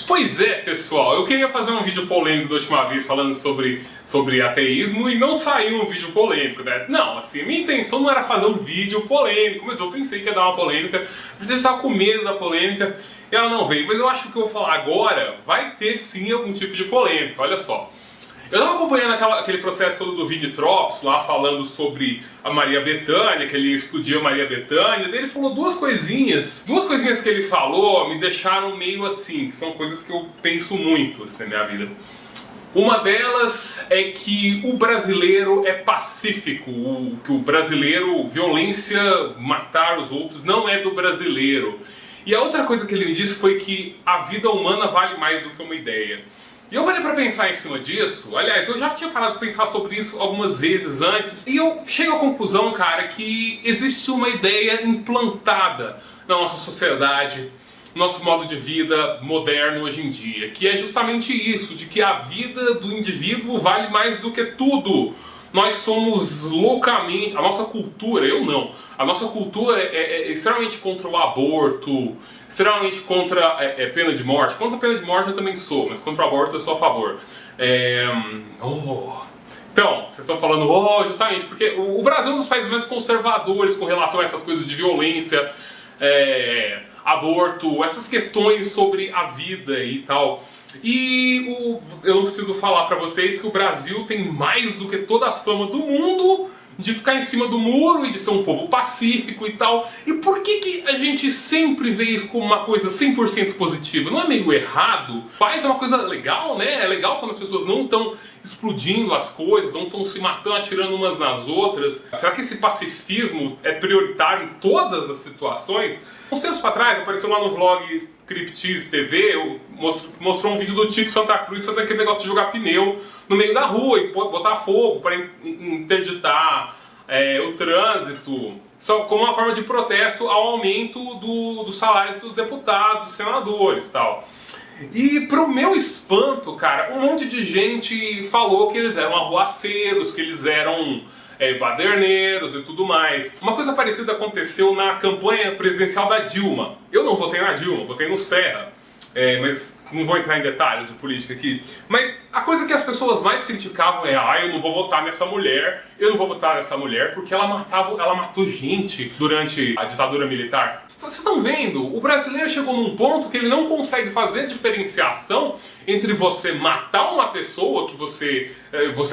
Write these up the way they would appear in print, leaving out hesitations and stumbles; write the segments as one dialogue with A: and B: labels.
A: Pois é, pessoal, eu queria fazer um vídeo polêmico da última vez falando sobre ateísmo e não saiu um vídeo polêmico, né? Não, assim, minha intenção não era fazer um vídeo polêmico, mas eu pensei que ia dar uma polêmica. Eu estava com medo da polêmica e ela não veio. Mas eu acho que o que eu vou falar agora vai ter sim algum tipo de polêmica, olha só. Eu estava acompanhando aquele processo todo do Vini Tropes lá, falando sobre a Maria Bethânia, que ele explodiu a Maria Bethânia. Daí ele falou duas coisinhas que ele falou me deixaram meio assim, que são coisas que eu penso muito assim, na minha vida. Uma delas é que o brasileiro é pacífico, que o brasileiro, violência, matar os outros, não é do brasileiro. E a outra coisa que ele me disse foi que a vida humana vale mais do que uma ideia. E eu parei pra pensar em cima disso. Aliás, eu já tinha parado de pensar sobre isso algumas vezes antes. E eu chego à conclusão, cara, que existe uma ideia implantada na nossa sociedade, no nosso modo de vida moderno hoje em dia, que é justamente isso, de que a vida do indivíduo vale mais do que tudo. Nós somos loucamente, a nossa cultura, eu não, a nossa cultura é extremamente contra o aborto, extremamente contra pena de morte. Contra a pena de morte eu também sou, mas contra o aborto eu sou a favor. Então, vocês estão falando, justamente, porque o Brasil é um dos países mais conservadores com relação a essas coisas de violência, aborto, essas questões sobre a vida e tal. E eu não preciso falar pra vocês que o Brasil tem mais do que toda a fama do mundo de ficar em cima do muro e de ser um povo pacífico e tal. E por que a gente sempre vê isso como uma coisa 100% positiva? Não é meio errado? Paz é uma coisa legal, né? É legal quando as pessoas não estão explodindo as coisas, não estão se matando, atirando umas nas outras. Será que esse pacifismo é prioritário em todas as situações? Uns tempos para trás, apareceu lá no vlog Criptiz TV, mostrou um vídeo do Tico Santa Cruz sobre aquele negócio de jogar pneu no meio da rua e botar fogo para interditar o trânsito, só como uma forma de protesto ao aumento dos salários dos deputados e senadores e tal. E pro meu espanto, cara, um monte de gente falou que eles eram arruaceiros, que eles eram baderneiros e tudo mais. Uma coisa parecida aconteceu na campanha presidencial da Dilma. Eu não votei na Dilma, votei no Serra. Mas não vou entrar em detalhes de política aqui. Mas a coisa que as pessoas mais criticavam é: eu não vou votar nessa mulher, eu não vou votar nessa mulher porque ela matou gente durante a ditadura militar. Vocês estão vendo? O brasileiro chegou num ponto que ele não consegue fazer diferenciação entre você matar uma pessoa, que você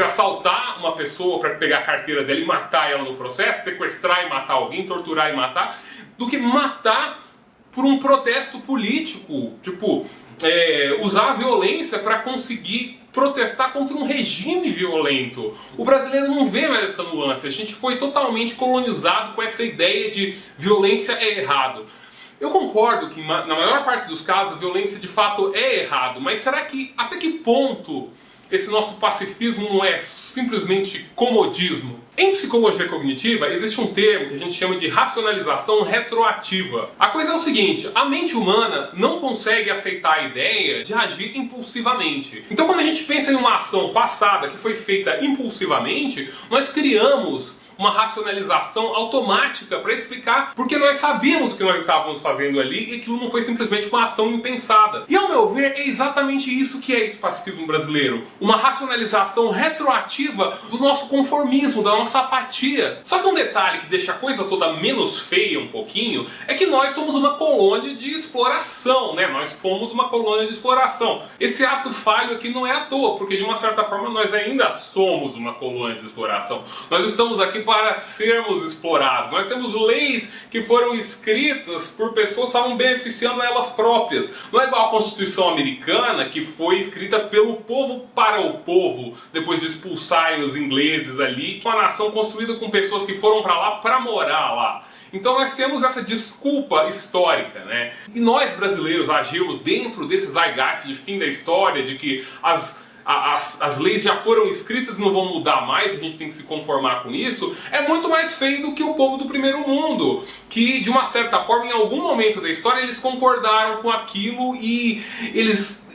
A: assaltar uma pessoa para pegar a carteira dela e matar ela no processo, sequestrar e matar alguém, torturar e matar, do que matar por um protesto político, tipo, usar a violência para conseguir protestar contra um regime violento. O brasileiro não vê mais essa nuance, a gente foi totalmente colonizado com essa ideia de violência é errado. Eu concordo que na maior parte dos casos a violência de fato é errado, mas será que até que ponto esse nosso pacifismo não é simplesmente comodismo? Em psicologia cognitiva existe um termo que a gente chama de racionalização retroativa. A coisa é o seguinte: a mente humana não consegue aceitar a ideia de agir impulsivamente. Então quando a gente pensa em uma ação passada que foi feita impulsivamente, nós criamos uma racionalização automática para explicar porque nós sabíamos o que nós estávamos fazendo ali e aquilo não foi simplesmente uma ação impensada. E ao meu ver é exatamente isso que é esse pacifismo brasileiro. Uma racionalização retroativa do nosso conformismo, da nossa apatia. Só que um detalhe que deixa a coisa toda menos feia um pouquinho é que nós somos uma colônia de exploração, né? Nós fomos uma colônia de exploração. Esse ato falho aqui não é à toa, porque de uma certa forma nós ainda somos uma colônia de exploração. Nós estamos aqui para sermos explorados. Nós temos leis que foram escritas por pessoas que estavam beneficiando elas próprias. Não é igual a Constituição Americana, que foi escrita pelo povo para o povo, depois de expulsarem os ingleses ali. Uma nação construída com pessoas que foram para lá para morar lá. Então nós temos essa desculpa histórica, né? E nós brasileiros agimos dentro desse zeitgeist de fim da história, de que as leis já foram escritas e não vão mudar mais, a gente tem que se conformar com isso. É muito mais feio do que o povo do primeiro mundo, que de uma certa forma, em algum momento da história, eles concordaram com aquilo e eles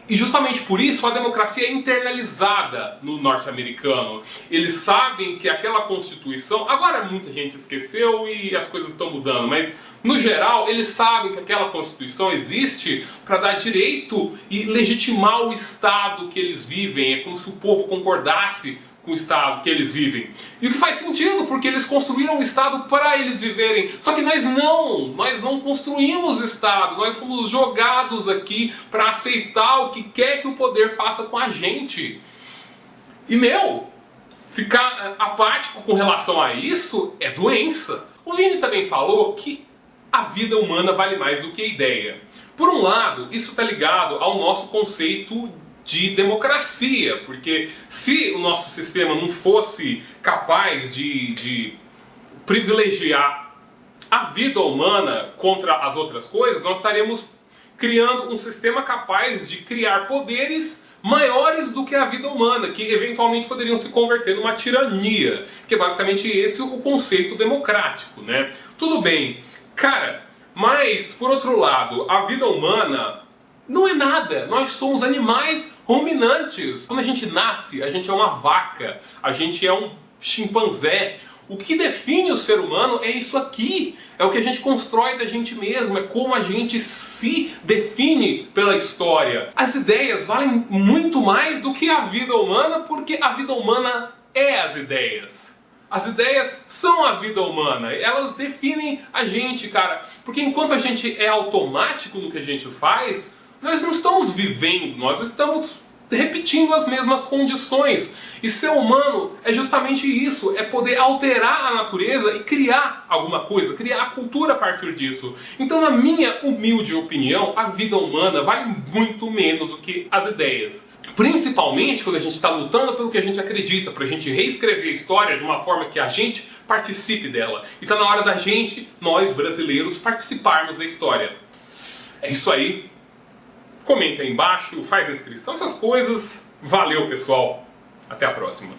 A: E justamente por isso a democracia é internalizada no norte-americano. Eles sabem que aquela Constituição... Agora muita gente esqueceu e as coisas estão mudando, mas no geral eles sabem que aquela Constituição existe para dar direito e legitimar o Estado que eles vivem. É como se o povo concordasse com o Estado que eles vivem. E o que faz sentido, porque eles construíram o Estado para eles viverem. Só que nós não construímos o Estado, nós fomos jogados aqui para aceitar o que quer que o poder faça com a gente. E ficar apático com relação a isso é doença. O Vini também falou que a vida humana vale mais do que a ideia. Por um lado, isso está ligado ao nosso conceito de democracia, porque se o nosso sistema não fosse capaz de privilegiar a vida humana contra as outras coisas, nós estaríamos criando um sistema capaz de criar poderes maiores do que a vida humana, que eventualmente poderiam se converter numa tirania, que é basicamente esse o conceito democrático, né? Tudo bem, cara, mas por outro lado, a vida humana não é nada, nós somos animais ruminantes. Quando a gente nasce, a gente é uma vaca, a gente é um chimpanzé. O que define o ser humano é isso aqui, é o que a gente constrói da gente mesmo, é como a gente se define pela história. As ideias valem muito mais do que a vida humana, porque a vida humana é as ideias. As ideias são a vida humana, elas definem a gente, cara. Porque enquanto a gente é automático no que a gente faz, nós não estamos vivendo, nós estamos repetindo as mesmas condições. E ser humano é justamente isso, é poder alterar a natureza e criar alguma coisa, criar a cultura a partir disso. Então, na minha humilde opinião, a vida humana vale muito menos do que as ideias. Principalmente quando a gente está lutando pelo que a gente acredita, para a gente reescrever a história de uma forma que a gente participe dela. E está na hora da gente, nós brasileiros, participarmos da história. É isso aí. Comenta aí embaixo, faz a inscrição, essas coisas. Valeu, pessoal. Até a próxima.